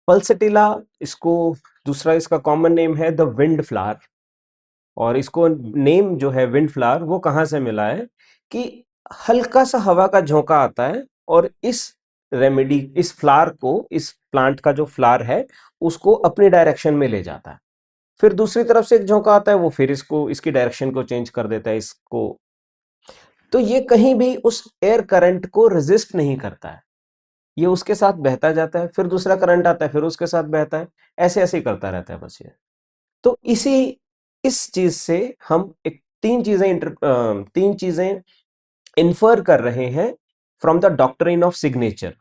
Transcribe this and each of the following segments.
Pulsatilla, इसको दूसरा इसका कॉमन नेम है द विंड फ्लावर। और इसको नेम जो है विंड फ्लावर वो कहाँ से मिला है कि हल्का सा हवा का झोंका आता है और इस फ्लावर को, इस प्लांट का जो फ्लावर है उसको अपनी डायरेक्शन में ले जाता है। फिर दूसरी तरफ से एक झोंका आता है, वो फिर इसको, इसकी डायरेक्शन को चेंज कर देता है इसको। तो ये कहीं भी उस एयर करंट को रेजिस्ट नहीं करता है, ये उसके साथ बहता जाता है, फिर दूसरा करंट आता है, फिर उसके साथ बहता है, ऐसे ऐसे ही करता रहता है बस ये। तो इस चीज से हम एक तीन चीजें इन्फर कर रहे हैं from the doctrine of signature.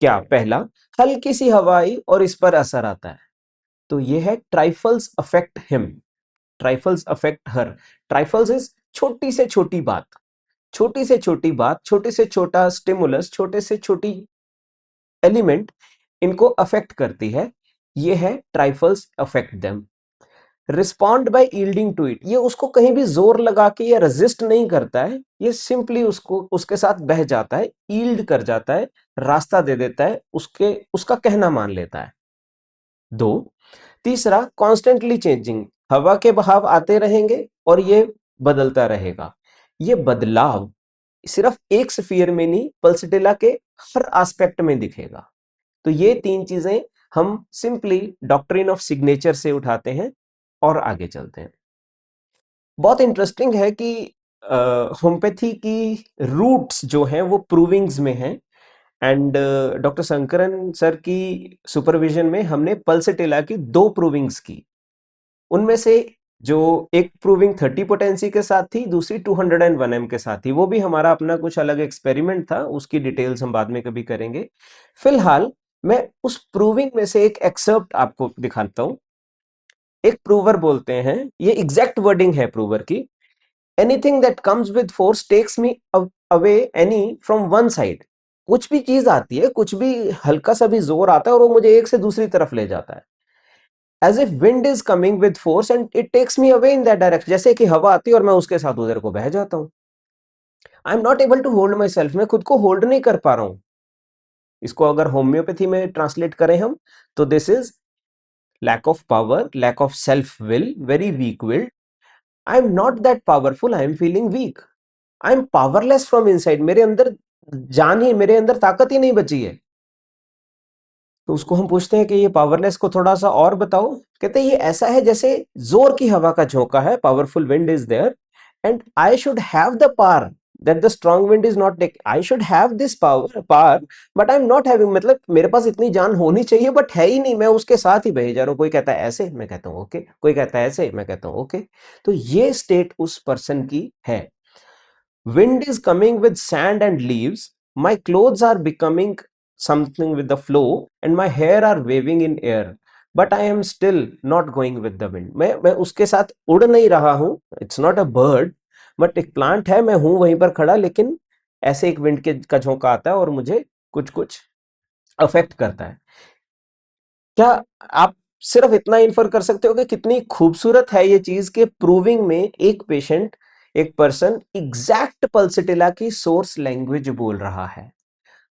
क्या? पहला, हल्की सी हवा आई और इस पर असर आता है, तो ये है trifles affect him, trifles affect her. Trifles is छोटी से छोटी बात, छोटी से छोटी बात, छोटे से छोटा स्टिमुलस, छोटे से छोटी एलिमेंट इनको अफेक्ट करती है, ये है trifles affect them. Respond by yielding to it, ये उसको कहीं भी जोर लगा के या रेजिस्ट नहीं करता है, ये सिंपली उसको उसके साथ बह जाता है, यील्ड कर जाता है, रास्ता दे देता है, उसका कहना मान लेता है। दो, तीसरा, कॉन्स्टेंटली चेंजिंग, हवा के बहाव आते रहेंगे और ये बदलता रहेगा। ये बदलाव सिर्फ एक स्फीयर में नहीं, पल्सटिला के हर एस्पेक्ट में दिखेगा। तो ये तीन चीजें हम सिंपली डॉक्ट्रिन ऑफ सिग्नेचर से उठाते हैं और आगे चलते हैं। बहुत इंटरेस्टिंग है कि होम्योपैथी की रूट्स जो हैं वो प्रूविंग्स में हैं। एंड डॉक्टर शंकरन सर की सुपरविजन में हमने पल्सटिला की 2 प्रूविंग्स की। उनमें से जो एक प्रूविंग 30 पोटेंसी के साथ थी, दूसरी 201 एम के साथ थी। वो भी हमारा अपना कुछ अलग एक्सपेरिमेंट था, उसकी डिटेल्स हम बाद में कभी करेंगे। फिलहाल मैं उस प्रूविंग में से एक एक्सर्प्ट आपको दिखाता हूं। एक प्रूवर बोलते हैं, ये एग्जैक्ट वर्डिंग है प्रूवर की, anything that comes with force takes me away any from one side. कुछ भी चीज आती है, कुछ भी हल्का सा भी जोर आता है और वो मुझे एक से दूसरी तरफ ले जाता है, as if wind is coming with force and it takes me away in that direction. जैसे कि हवा आती है और मैं उसके साथ उधर को बह जाता हूं। I am not able to hold myself, मैं खुद को होल्ड नहीं कर पा रहा हूं। इसको अगर होम्योपैथी में ट्रांसलेट करें हम, तो this is lack of power, lack of self will, very weak will. I am not that powerful, I am feeling weak, I am powerless from inside, मेरे अंदर जान ही, मेरे अंदर ताकत ही नहीं बची है। तो उसको हम पूछते हैं कि ये पावरलेस को थोड़ा सा और बताओ। कहते हैं ये ऐसा है जैसे जोर की हवा का झोंका है, powerful wind is there and I should have the power that the strong wind is not take, I should have this power but I am not having, मतलब मेरे पास इतनी जान होनी चाहिए बट है ही नहीं, मैं उसके साथ ही बहे जा रहा हूं। कोई कहता है ऐसे, मैं कहता हूं ओके, कोई कहता है ऐसे, मैं कहता हूं ओके। तो ये स्टेट उस पर्सन की है। Wind is coming with sand and leaves. My clothes are becoming something with the flow, and my hair are waving in air. But I am still not going with the wind. मैं उसके साथ उड़ नहीं रहा हूँ. It's not a bird, but एक plant है. मैं हूँ वहीं पर खड़ा, लेकिन ऐसे एक विंड के का झोंका आता है और मुझे कुछ कुछ अफेक्ट करता है। क्या आप सिर्फ इतना इन्फर कर सकते हो कि कितनी खूबसूरत है ये चीज के प्रूविंग में एक पेशेंट, एक पर्सन एग्जैक्ट पल्सिटिला की सोर्स लैंग्वेज बोल रहा है।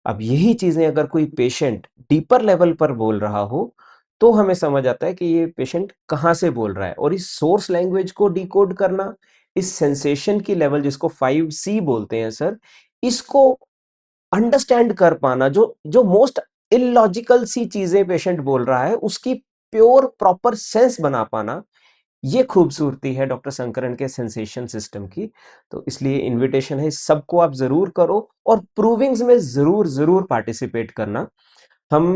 अब यही चीजें अगर कोई पेशेंट डीपर लेवल पर बोल रहा हो तो हमें समझ आता है कि ये पेशेंट कहाँ से बोल रहा है। और इस सोर्स लैंग्वेज को डिकोड करना, इस सेंसेशन की लेवल जिसको 5C बोलते हैं सर, इसको अंडरस्टैंड कर पाना, जो जो मोस्ट इलॉजिकल सी चीजें पेशेंट बोल रहा है उसकी प्योर प्रॉपर सेंस बना पाना, ये खूबसूरती है डॉक्टर शंकरन के सेंसेशन सिस्टम की। तो इसलिए इनविटेशन है, सबको आप जरूर करो और प्रूविंग्स में जरूर जरूर पार्टिसिपेट करना। हम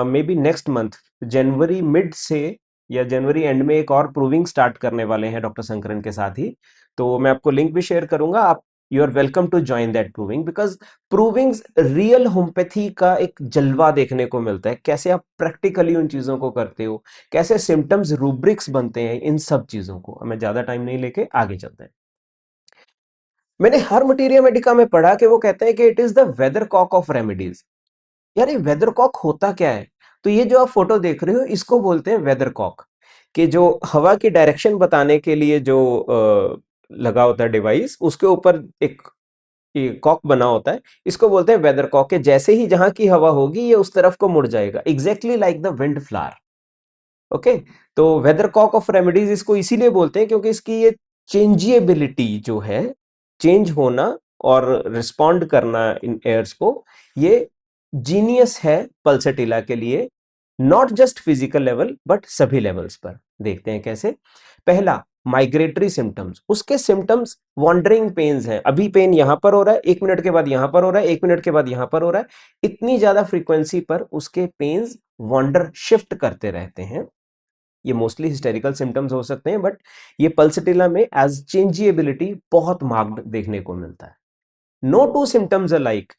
may be next month January mid से या जनवरी एंड में एक और प्रूविंग स्टार्ट करने वाले हैं डॉक्टर शंकरन के साथ ही। तो मैं आपको लिंक भी शेयर करूंगा, आप you are welcome to join that proving, because provings real homeopathy का एक जलवा देखने को मिलता है, कैसे आप प्रैक्टिकली उन चीजों को करते हो, कैसे सिम्टम्स रूब्रिक्स बनते हैं, इन सब चीजों को। हमें ज्यादा टाइम नहीं लेके आगे चलते हैं। मैंने हर मटीरिया मेडिका में पढ़ा कि वो कहते हैं कि it is the weather cock of remedies. यार ये वेदर कॉक होता क्या है? तो ये जो आप फोटो देख रहे हो इसको बोलते हैं वेदर कॉक, कि जो हवा की डायरेक्शन बताने के लिए जो लगा होता है डिवाइस, उसके ऊपर एक ये कॉक बना होता है, इसको बोलते हैं वेदर कॉक के। जैसे ही जहां की हवा होगी ये उस तरफ को मुड़ जाएगा, exactly like the wind flower. Okay, तो वेदर कॉक ऑफ रेमेडीज इसको इसीलिए बोलते हैं क्योंकि इसकी ये चेंजिएबिलिटी जो है, चेंज होना और रिस्पॉन्ड करना इन एयर्स को, ये जीनियस है पल्सेटिला के लिए। Not just physical level but सभी लेवल्स पर। देखते हैं कैसे। पहला, माइग्रेटरी सिम्टम्स। उसके सिम्टम्स वॉन्डरिंग पेन्स हैं। अभी पेन यहां पर हो रहा है, 1 मिनट के बाद यहां पर हो रहा है, 1 मिनट के बाद यहां पर हो रहा है। इतनी ज्यादा फ्रीक्वेंसी पर उसके पेन्स वॉन्डर शिफ्ट करते रहते हैं। ये मोस्टली हिस्टेरिकल सिम्टम्स हो सकते हैं, बट ये पल्सेटिला में एज चेंजिएबिलिटी बहुत मार्क्ड देखने को मिलता है। No two symptoms alike.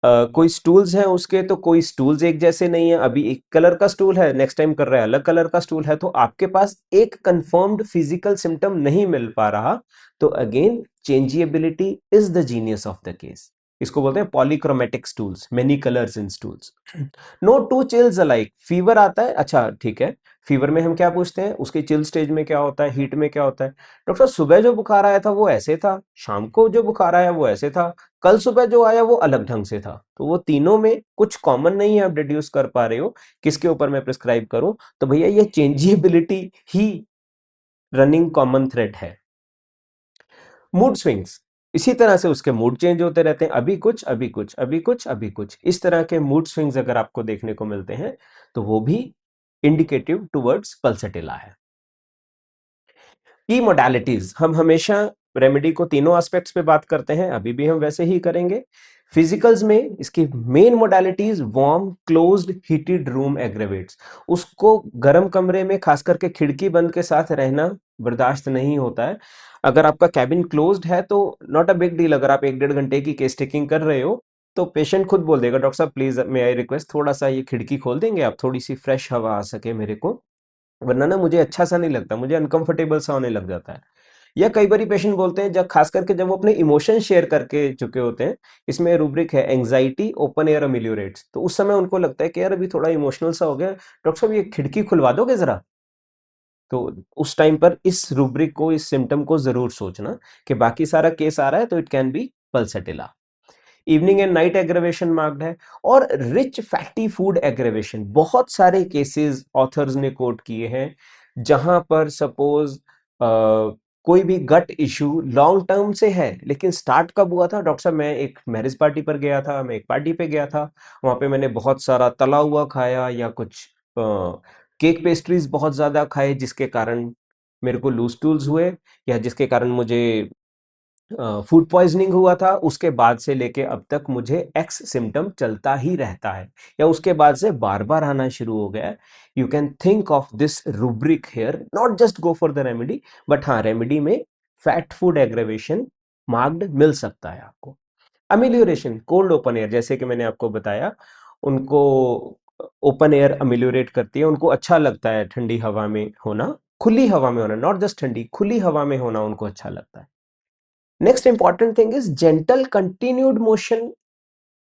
कोई स्टूल्स हैं उसके, तो कोई स्टूल्स एक जैसे नहीं है। अभी एक कलर का स्टूल है, नेक्स्ट टाइम कर रहा है अलग कलर का स्टूल है, तो आपके पास एक कंफर्म्ड फिजिकल सिम्टम नहीं मिल पा रहा। तो again changeability is the genius of the case. इसको बोलते हैं polychromatic stools, many colours in stools. No two chills alike. Fever आता है, अच्छा ठीक है, फीवर में हम क्या पूछते हैं, उसके चिल स्टेज में क्या होता है, हीट में क्या होता है। डॉक्टर साहब सुबह जो बुखार आया था वो ऐसे था, शाम को जो बुखार आया वो ऐसे था, कल सुबह जो आया वो अलग ढंग से था। तो वो तीनों में कुछ कॉमन नहीं है, आप डिड्यूस कर पा रहे हो किसके ऊपर मैं प्रिस्क्राइब करूं। तो भैया ये चेंजिबिलिटी ही रनिंग कॉमन थ्रेड है। मूड स्विंग्स, इसी तरह से उसके मूड चेंज होते रहते हैं, अभी कुछ अभी कुछ अभी कुछ अभी कुछ, इस तरह के मूड स्विंग्स अगर आपको देखने को मिलते हैं तो वो भी इंडिकेटिव टुवर्ड्स पल्सेटिला है। की मोडालिटीज, हम हमेशा रेमेडी को तीनों एस्पेक्ट्स पे बात करते हैं, अभी भी हम वैसे ही करेंगे। फिजिकल्स में इसकी main modalities warm closed heated room aggravates. उसको गर्म कमरे में खास करके खिड़की बंद के साथ रहना बर्दाश्त नहीं होता है। अगर आपका कैबिन क्लोज्ड है तो नॉट अ बिग डील, अगर आप 1-1.5 घंटे की केस टेकिंग कर रहे हो तो पेशेंट खुद बोल देगा, डॉक्टर साहब प्लीज मे आई रिक्वेस्ट थोड़ा सा ये खिड़की खोल देंगे आप, थोड़ी सी फ्रेश हवा आ सके मेरे को, वरना ना मुझे अच्छा सा नहीं लगता, मुझे अनकंफर्टेबल सा होने लग जाता है। या कई बार पेशेंट बोलते हैं, जब खास करके जब वो अपने इमोशन शेयर करके चुके होते हैं, इसमें रूब्रिक है एंजाइटी ओपन एयर अमिल्योरेट्स, तो उस समय उनको लगता है कि यार अभी थोड़ा इमोशनल सा हो गया, डॉक्टर साहब ये खिड़की खुलवा दोगे जरा। तो उस टाइम पर इस रूब्रिक को, इस सिम्टम को जरूर सोचना कि बाकी सारा केस आ रहा है तो it can B pulsatilla. Evening and night aggravation marked है। और रिच फैटी फूड एग्रेवेशन, बहुत सारे केसेस ऑथर्स ने कोट किए हैं जहां पर सपोज कोई भी गट इशू लॉन्ग टर्म से है, लेकिन स्टार्ट कब हुआ था, डॉक्टर साहब मैं एक मैरिज पार्टी पर गया था, मैं एक पार्टी पे गया था, वहां पे मैंने बहुत सारा तला हुआ खाया या कुछ केक पेस्ट्रीज बहुत ज्यादा खाए जिसके कारण मेरे को लूज टूल्स हुए, या जिसके कारण मुझे फूड पॉइजनिंग हुआ था, उसके बाद से लेके अब तक मुझे एक्स सिम्टम चलता ही रहता है, या उसके बाद से बार बार आना शुरू हो गया है। You can think of this rubric here, not just go for the remedy, but हाँ रेमेडी में फैट फूड एग्रेवेशन मार्क्ड मिल सकता है आपको। अमिल्योरेशन, कोल्ड ओपन एयर, जैसे कि मैंने आपको बताया, उनको ओपन एयर अमिल्योरेट करती है, उनको अच्छा लगता है ठंडी हवा में होना, खुली हवा में होना, नॉट जस्ट ठंडी, खुली हवा में होना उनको अच्छा लगता है। Next important thing is gentle continued motion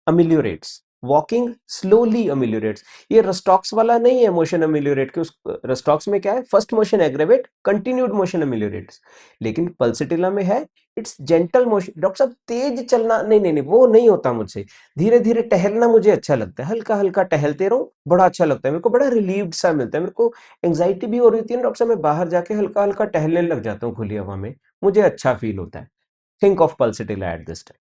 ameliorates, walking slowly ameliorates. ये रस्टॉक्स वाला नहीं है मोशन अमिल्योरेट के, उस रस्टॉक्स में क्या है, first motion aggravate, continued motion ameliorates, लेकिन पल्सेटिला में है इट्स जेंटल मोशन। डॉक्टर साहब तेज चलना, नहीं नहीं नहीं वो नहीं होता मुझसे, धीरे धीरे टहलना मुझे अच्छा लगता है, हल्का हल्का टहलते रहो बड़ा अच्छा लगता है मेरे को, बड़ा रिलीव्ड सा मिलता है मेरे को। एंग्जाइटी भी हो रही थी ना डॉक्टर साहब, मैं बाहर जाके हल्का हल्का टहलने लग जाता हूँ खुली हवा में, मुझे अच्छा फील होता है। Think of pulsatilla at this time.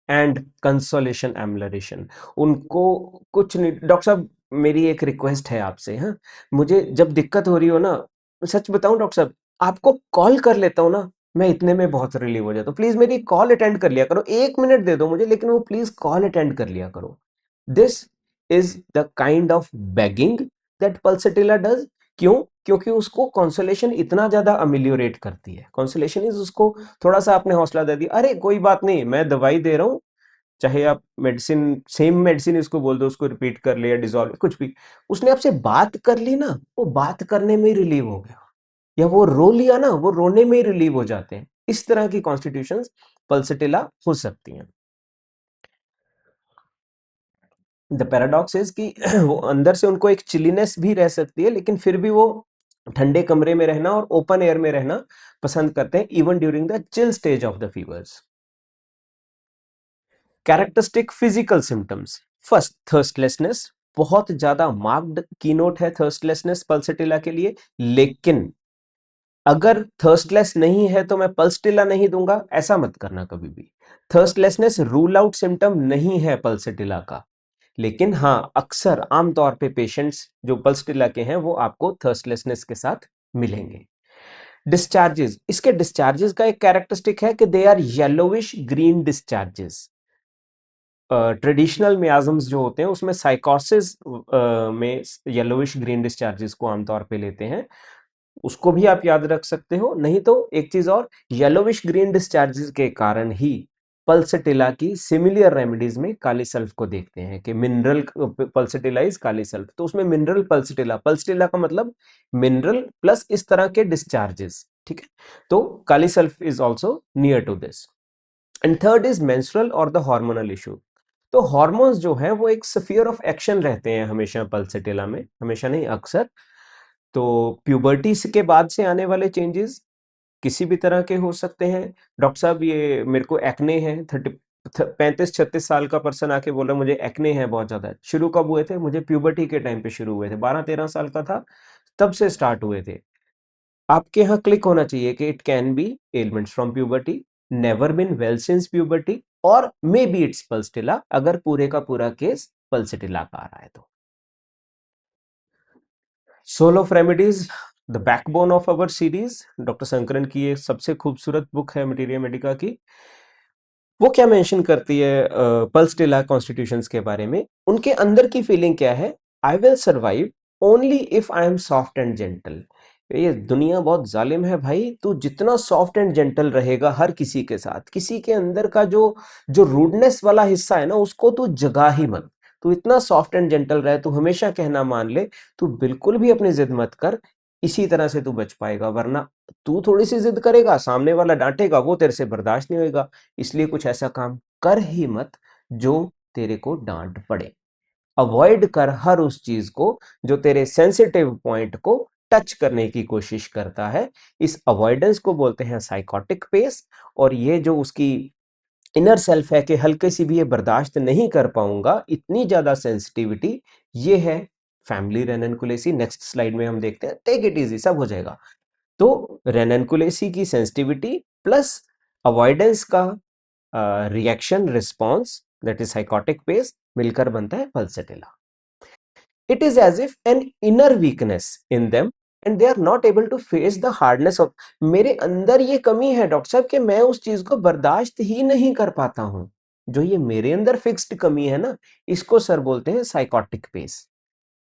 And consolation amelioration, उनको कुछ नहीं, डॉक्टर साहब मेरी एक रिक्वेस्ट है आपसे, हाँ मुझे जब दिक्कत हो रही हो ना, सच बताऊं डॉक्टर साहब, आपको कॉल कर लेता हूँ ना, मैं इतने में बहुत रिलीव हो जाता हूँ, प्लीज मेरी कॉल अटेंड कर लिया करो, 1 मिनट दे दो मुझे, लेकिन वो प्लीज कॉल अटेंड कर लिया करो। This is the kind of begging that pulsatilla does. क्यों? क्योंकि उसको कॉन्सोलेशन इतना ज्यादा अमिलियोरेट करती है। कॉन्सोलेशन इज उसको थोड़ा सा आपने हौसला दे दिया, अरे कोई बात नहीं मैं दवाई दे रहा हूँ, चाहे आप मेडिसिन, सेम मेडिसिन इसको बोल दो, उसको रिपीट कर ले या डिजॉल्व कुछ भी, उसने आपसे बात कर ली ना, वो बात करने में रिलीव हो गया, या वो रो लिया ना, वो रोने में रिलीव हो जाते हैं। इस तरह की कॉन्स्टिट्यूशंस पल्सेटिला हो सकती हैं। द पैराडॉक्स इज कि वो अंदर से उनको एक चिलीनेस भी रह सकती है, लेकिन फिर भी वो ठंडे कमरे में रहना और ओपन एयर में रहना पसंद करते हैं, even during the chill stage of the fevers. Characteristic physical symptoms, first thirstlessness, बहुत ज्यादा मार्क्ड कीनोट है थर्स्टलेसनेस पल्सटिला के लिए। लेकिन अगर थर्स्टलेस नहीं है तो मैं पल्सटिला नहीं दूंगा, ऐसा मत करना कभी भी। थर्स्टलेसनेस रूल आउट सिम्टम नहीं है पल्सटिला का, लेकिन हाँ अक्सर आमतौर पे पेशेंट्स जो पल्सटिला के हैं वो आपको थर्स्टलेसनेस के साथ मिलेंगे। डिस्चार्जेस, इसके डिस्चार्जेस का एक कैरेक्टरिस्टिक है कि they are yellowish green discharges. Traditional miasms जो होते हैं उसमें साइकोसिस में येलोविश ग्रीन डिस्चार्जेस को आमतौर पे लेते हैं, उसको भी आप याद रख सकते हो। नहीं तो एक चीज और, येलोविश ग्रीन डिस्चार्जेस के कारण ही पल्सटिला की सिमिलर रेमेडीज में काली सल्फ को देखते हैं कि mineral Pulsatilla is kali sulph, तो उसमें मिनरल पल्सटिला, पल्सटिला का मतलब मिनरल प्लस इस तरह के डिस्चार्जेस, ठीक है। तो kali sulph is also near to this. And third is menstrual और द हार्मोनल इशू। तो हॉर्मोन्स जो है वो एक स्फीयर ऑफ एक्शन रहते हैं हमेशा पल्सटिला में, हमेशा नहीं अक्सर। तो प्यूबर्टी के बाद से आने वाले चेंजेस किसी भी तरह के हो सकते हैं। डॉक्टर साहब ये मेरे को एक्ने है, 35-36 साल का पर्सन आके बोल रहा है मुझे एक्ने है बहुत ज्यादा, शुरू कब हुए थे? मुझे प्यूबर्टी के टाइम पे शुरू हुए थे, 12-13 साल का था तब से स्टार्ट हुए थे। आपके यहाँ क्लिक होना चाहिए कि it can be elements from puberty, never been well since puberty, और मे बी इट्स पल्सटिला, अगर पूरे का पूरा केस पल्सटिला का आ रहा है तो। Soul of remedies, the backbone of our series, doctor Sankaran की ये सबसे खूबसूरत बुक है मटीरिया मेडिका की। वो क्या मेंशन करती है पल्सटिला कॉन्स्टिट्यूशंस के बारे में? उनके अंदर की फीलिंग क्या है? I will survive only if I am soft and gentle. ये दुनिया बहुत जालिम है भाई, तू जितना सॉफ्ट एंड जेंटल रहेगा हर किसी के साथ, किसी के अंदर का जो जो रूडनेस वाला हिस्सा है ना उसको तू जगा ही मत। तू इतना सॉफ्ट एंड जेंटल रहे, तू हमेशा कहना मान ले, तू बिल्कुल भी अपनी जिद मत कर, इसी तरह से तू बच पाएगा। वरना तू थोड़ी सी जिद करेगा, सामने वाला डांटेगा, वो तेरे से बर्दाश्त नहीं होगा। इसलिए कुछ ऐसा काम कर ही मत जो तेरे को डांट पड़े। अवॉइड कर हर उस चीज को जो तेरे सेंसिटिव पॉइंट को टच करने की कोशिश करता है। इस अवॉइडेंस को बोलते हैं साइकोटिक पेस। और ये जो उसकी इनर सेल्फ है कि हल्के सी भी ये बर्दाश्त नहीं कर पाऊंगा, इतनी ज्यादा सेंसिटिविटी, ये है फैमिली रेननकुलेसी। नेक्स्ट स्लाइड में हम देखते हैं, टेक इट इजी, सब हो जाएगा। तो रेननकुलेसी की सेंसिटिविटी प्लस अवॉइडेंस का reaction response, that is psychotic pace, मिलकर बनता है pulsatilla. It is as if an inner weakness in them and they are not able to face the hardness of, मेरे अंदर ये कमी है डॉक्टर साहब कि मैं उस चीज को बर्दाश्त ही नहीं कर पाता हूं। जो ये मेरे अंदर फिक्स्ड कमी है ना, इसको सर बोलते हैं साइकोटिक पेस।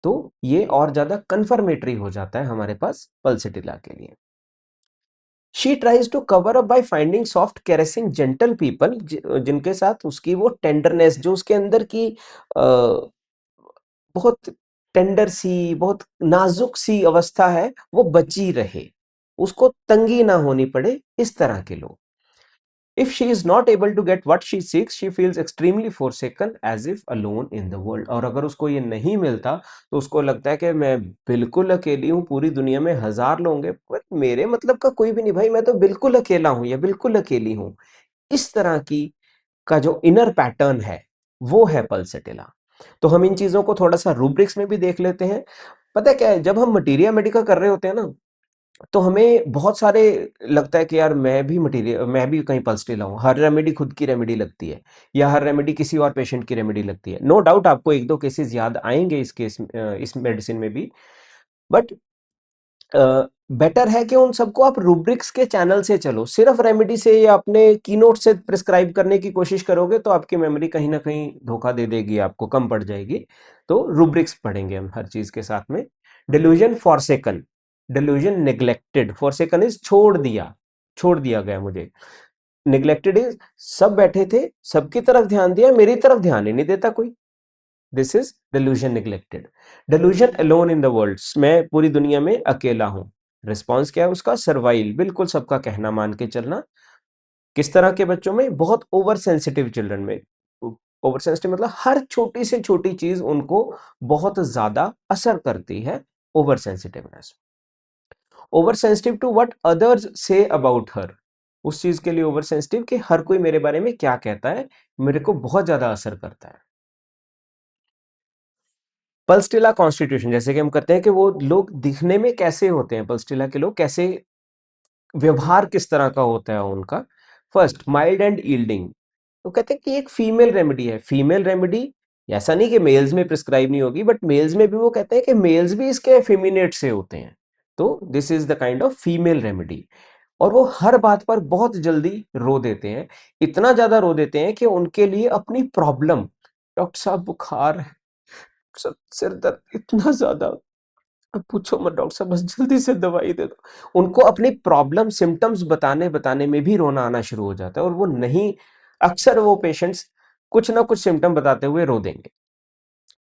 तो ये और ज्यादा कंफर्मेटरी हो जाता है हमारे पास पल्सटिला के लिए। She tries to cover up by finding soft caressing gentle people, जिनके साथ उसकी वो टेंडरनेस जो उसके अंदर की बहुत टेंडर सी, बहुत नाजुक सी अवस्था है, वो बची रहे, उसको तंगी ना होनी पड़े, इस तरह के लोग। If she is not able to get what she seeks, she feels extremely forsaken, as if alone in the world. और अगर उसको ये नहीं मिलता तो उसको लगता है कि मैं बिल्कुल अकेली हूँ, पूरी दुनिया में हजार लोग होंगे पर मेरे मतलब का कोई भी नहीं भाई, मैं तो बिल्कुल अकेला हूँ या बिल्कुल अकेली हूँ। इस तरह की का जो इनर पैटर्न है वो है पल्सटिला। तो हम इन चीजों को थोड़ा सा रूब्रिक्स में भी देख लेते हैं। पता है क्या है, जब हम मटीरिया मेडिका कर रहे होते हैं ना, तो हमें बहुत सारे लगता है कि यार मैं भी मटीरियल, मैं भी कहीं पल्सटिला हूँ, हर रेमेडी खुद की रेमेडी लगती है या हर रेमेडी किसी और पेशेंट की रेमेडी लगती है। नो डाउट आपको एक दो केसेस याद आएंगे इस केस इस मेडिसिन में भी, बट बेटर है कि उन सबको आप रूब्रिक्स के चैनल से चलो। सिर्फ रेमेडी से या अपने कीनोट से प्रिस्क्राइब करने की कोशिश करोगे तो आपकी मेमोरी कहीं ना कहीं धोखा दे देगी, आपको कम पड़ जाएगी। तो रूब्रिक्स पढ़ेंगे हम हर चीज के साथ में। Delusion forsaken, delusion neglected, forsaken is छोड़ दिया, छोड़ दिया गया मुझे। निग्लेक्टेड इज सब बैठे थे, सबकी तरफ ध्यान दिया, मेरी तरफ ध्यान ही नहीं देता कोई। This is delusion neglected. delusion alone in the world, मैं पूरी दुनिया में अकेला हूं। रिस्पॉन्स क्या है उसका? सर्वाइल, बिल्कुल सबका कहना मान के चलना। किस तरह के बच्चों में? बहुत ओवर सेंसिटिव चिल्ड्रन में। ओवर सेंसिटिव मतलब हर छोटी से छोटी चीज उनको बहुत ज्यादा असर करती है, over sensitiveness. Over sensitive to what others say about her, उस चीज के लिए ओवर सेंसिटिव कि हर कोई मेरे बारे में क्या कहता है, मेरे को बहुत ज्यादा असर करता है। पल्सटिला कॉन्स्टिट्यूशन, जैसे कि हम करते हैं कि वो लोग दिखने में कैसे होते हैं, पल्सटिला के लोग कैसे, व्यवहार किस तरह का होता है उनका। First, mild and yielding. तो कहते हैं कि एक फीमेल रेमेडी है। फीमेल रेमेडी, ऐसा नहीं कि मेल्स में प्रिस्क्राइब नहीं होगी, बट मेल्स में भी वो कहते हैं कि मेल्स भी इसके एफिमिनेट से होते हैं। तो this is the kind of female remedy. और वो हर बात पर बहुत जल्दी रो देते हैं। इतना ज्यादा रो देते हैं कि उनके लिए अपनी प्रॉब्लम, डॉक्टर साहब बुखार है, सब सिर दर्द इतना ज्यादा, अब पूछो मत डॉक्टर साहब, बस जल्दी से दवाई दे दो। उनको अपनी प्रॉब्लम सिम्टम्स बताने बताने में भी रोना आना शुरू हो जाता है, और वो नहीं, अक्सर वो पेशेंट्स कुछ ना कुछ सिम्टम बताते हुए रो देंगे।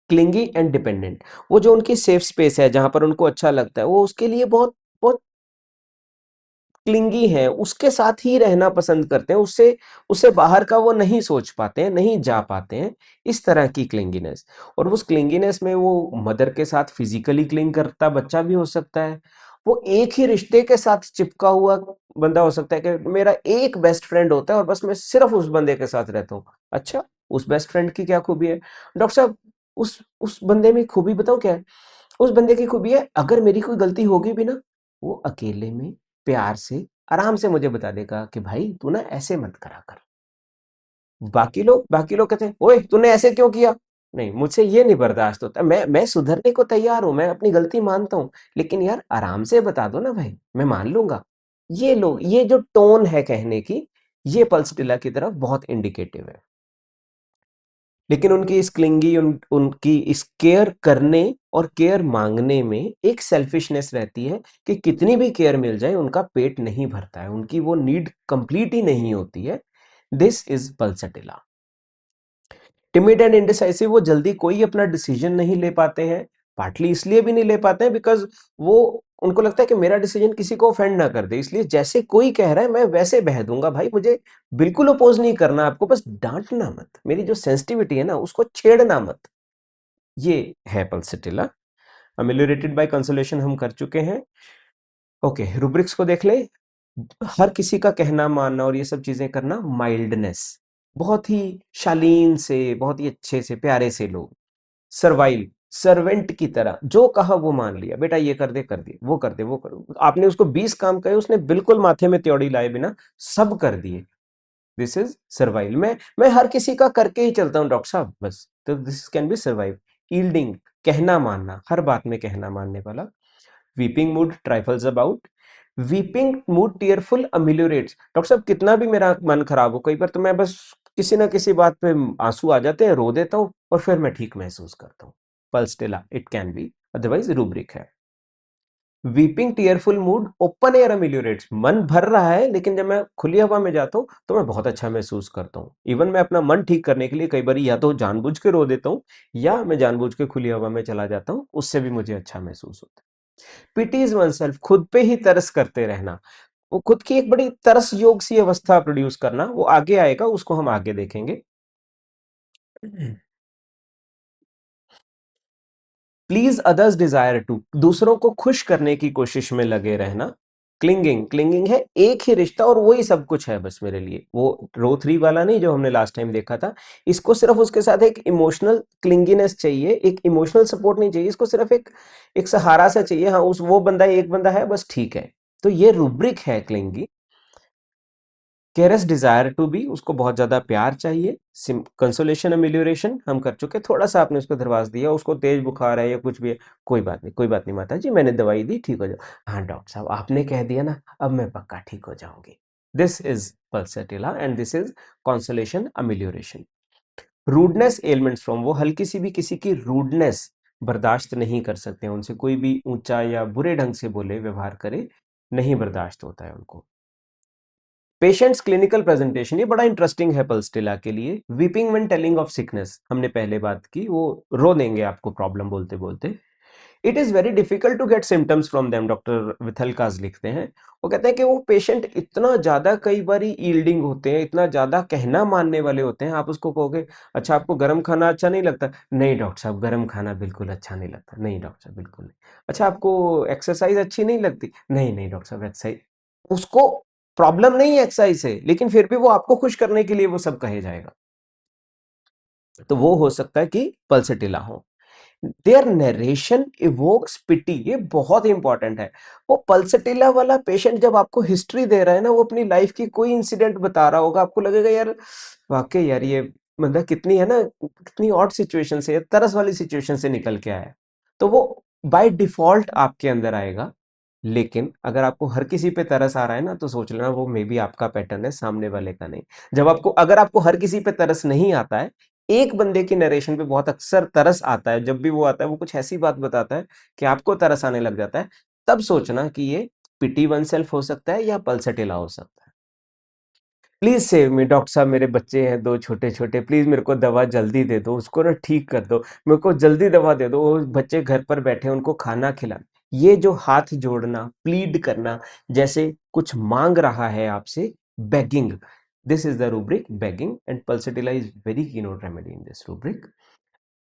क्लिंगी एंड डिपेंडेंट, वो जो उनकी सेफ स्पेस है जहां पर उनको अच्छा लगता है, वो उसके लिए बहुत बहुत क्लिंगी हैं, उसके साथ ही रहना पसंद करते हैं, उससे उससे बाहर का वो नहीं सोच पाते हैं, नहीं जा पाते हैं। इस तरह की क्लिंगीनेस। और उस क्लिंगीनेस में वो मदर के साथ फिजिकली क्लिंग करता बच्चा भी हो सकता है। वो एक ही रिश्ते के साथ चिपका हुआ बंदा हो सकता है कि मेरा एक बेस्ट फ्रेंड होता है और बस मैं सिर्फ उस बंदे के साथ रहता हूँ। अच्छा, उस बेस्ट फ्रेंड की क्या खूबी है डॉक्टर साहब? उस बंदे में खूबी बताओ क्या है? उस बंदे की खूबी है, अगर मेरी कोई गलती होगी भी ना, वो अकेले में प्यार से आराम से मुझे बता देगा कि भाई तू ना ऐसे मत करा कर। बाकी लोग कहते हैं ओए तूने ऐसे क्यों किया? नहीं, मुझसे ये नहीं बर्दाश्त होता। मैं सुधरने को तैयार हूं, मैं अपनी गलती मानता हूं, लेकिन यार आराम से बता दो ना भाई, मैं मान लूंगा। ये लोग, ये जो टोन है कहने की, ये पल्स डिला की तरफ बहुत इंडिकेटिव है। लेकिन उनकी इस क्लिंगी, उनकी इस केयर करने और केयर मांगने में एक सेल्फिशनेस रहती है कि कितनी भी केयर मिल जाए उनका पेट नहीं भरता है, उनकी वो नीड कंप्लीट ही नहीं होती है। This is Pulsatilla. Timid and indecisive, वो जल्दी कोई अपना डिसीजन नहीं ले पाते हैं। पार्टली इसलिए भी नहीं ले पाते हैं बिकॉज वो, उनको लगता है कि मेरा डिसीजन किसी को ऑफेंड ना कर दे, इसलिए जैसे कोई कह रहा है मैं वैसे बह दूंगा। भाई मुझे बिल्कुल अपोज नहीं करना, आपको बस डांटना मत, मेरी जो सेंसिटिविटी है ना उसको छेड़ना मत। ये है पल्सिटिला। अमेलियोरेटेड बाय कंसोलेशन हम कर चुके हैं। ओके, रूब्रिक्स को देख ले। हर किसी का कहना मानना और ये सब चीजें करना, माइल्डनेस, बहुत ही शालीन से, बहुत ही अच्छे से, प्यारे से लोग। सर्वाइल, सर्वेंट की तरह, जो कहा वो मान लिया, बेटा ये कर दे, वो कर दे, वो कर, आपने उसको 20 काम कहे, उसने बिल्कुल माथे में त्योड़ी लाए बिना सब कर दिए। This is servile. मैं हर किसी का करके ही चलता हूँ डॉक्टर साहब, बस। तो this can be survive. Yielding, कहना मानना, हर बात में कहना मानने वाला। Weeping mood trifles about. Weeping mood tearful ameliorates. Doctor साहब कितना भी मेरा मन खराब हो कई बार, तो मैं बस किसी ना किसी बात पे आंसू आ जाते हैं, रो देता हूँ और फिर मैं ठीक महसूस करता हूँ। Pulsatilla, it can be, otherwise rubric है। Weeping tearful mood open air ameliorates. मन भर रहा है लेकिन जब मैं खुली हवा में जाता हूँ तो मैं बहुत अच्छा महसूस करता हूँ। इवन मैं अपना मन ठीक करने के लिए कई बार या तो जानबूझ के रो देता हूँ, या मैं जानबूझ के खुली हवा में चला जाता हूँ, उससे भी मुझे अच्छा महसूस होता है। पिटीज वन सेल्फ, खुद पे ही तरस करते रहना, वो खुद की एक बड़ी तरस योग सी अवस्था प्रोड्यूस करना, वो आगे आएगा, उसको हम आगे देखेंगे। प्लीज अदर्स डिजायर टू, दूसरों को खुश करने की कोशिश में लगे रहना। क्लिंगिंग, क्लिंगिंग है एक ही रिश्ता और वही सब कुछ है बस मेरे लिए, वो रो थ्री वाला नहीं जो हमने लास्ट टाइम देखा था। इसको सिर्फ उसके साथ एक इमोशनल क्लिंगीनेस चाहिए, एक इमोशनल सपोर्ट नहीं चाहिए, इसको सिर्फ एक एक सहारा सा चाहिए। हाँ, उस वो बंदा एक बंदा है बस, ठीक है। तो ये रूब्रिक है क्लिंगी। केयरस डिजायर टू बी, उसको बहुत ज्यादा प्यार चाहिए। कंसोलेशन अमिलियोरेशन हम कर चुके, थोड़ा सा आपने उसको धरवास दिया, उसको तेज बुखार है या कुछ भी है, कोई बात नहीं, कोई बात नहीं माता जी, मैंने दवाई दी, ठीक हो जाओ। हाँ डॉक्टर साहब आपने कह दिया ना, अब मैं पक्का ठीक हो जाऊंगी। This is pulsatilla and this is consolation amelioration. Rudeness elements from, वो हल्की सी भी किसी की रूडनेस बर्दाश्त नहीं कर सकते हैं, उनसे कोई भी ऊंचा या बुरे ढंग से बोले, व्यवहार करे, नहीं बर्दाश्त होता है उनको। पेशेंट्स क्लिनिकल प्रेजेंटेशन, ये बड़ा इंटरेस्टिंग है पल्स्टिला के लिए। Weeping when telling of sickness, हमने पहले बात की, वो रो देंगे आपको प्रॉब्लम बोलते बोलते। It is very difficult to get symptoms from them, doctor विथलकाज लिखते हैं। वो कहते हैं कि वो पेशेंट इतना ज्यादा कई बार ईल्डिंग होते हैं, इतना ज्यादा कहना मानने वाले होते हैं, आप उसको कहोगे अच्छा आपको गर्म खाना अच्छा नहीं लगता, नहीं डॉक्टर साहब गर्म खाना बिल्कुल अच्छा नहीं लगता, नहीं डॉक्टर साहब बिल्कुल नहीं। अच्छा आपको एक्सरसाइज अच्छी नहीं लगती, नहीं नहीं डॉक्टर साहब एक्सरसाइज, उसको प्रॉब्लम नहीं है एक्सरसाइज से, लेकिन फिर भी वो आपको खुश करने के लिए वो सब कहे जाएगा। तो वो हो सकता है कि पल्सटिला हो। देयर नरेशन इवोक्स पिटी, ये बहुत इंपॉर्टेंट है। वो पल्सटिला वाला पेशेंट जब आपको हिस्ट्री दे रहा है ना, वो अपनी लाइफ की कोई इंसिडेंट बता रहा होगा, आपको लगेगा यार वाकई यार ये मतलब कितनी है ना, कितनी ऑड सिचुएशन से, तरस वाली सिचुएशन से निकल के आया है। तो वो बाय डिफॉल्ट आपके अंदर आएगा। लेकिन अगर आपको हर किसी पे तरस आ रहा है ना, तो सोच लेना वो मे बी आपका पैटर्न है, सामने वाले का नहीं। जब आपको, अगर आपको हर किसी पे तरस नहीं आता है, एक बंदे की नरेशन पे बहुत अक्सर तरस आता है, जब भी वो आता है वो कुछ ऐसी बात बताता है कि आपको तरस आने लग जाता है, तब सोचना कि ये पिटी वन सेल्फ हो सकता है या पल्सटिला हो सकता है। प्लीज सेव मी डॉक्टर साहब, मेरे बच्चे हैं दो छोटे छोटे, प्लीज मेरे को दवा जल्दी दे दो, उसको ना ठीक कर दो, मेरे को जल्दी दवा दे दो, वो बच्चे घर पर बैठे हैं, उनको खाना खिलाना। ये जो हाथ जोड़ना, प्लीड करना, जैसे कुछ मांग रहा है आपसे, begging, this is the rubric begging, and Pulsatilla is very keynote remedy in this rubric.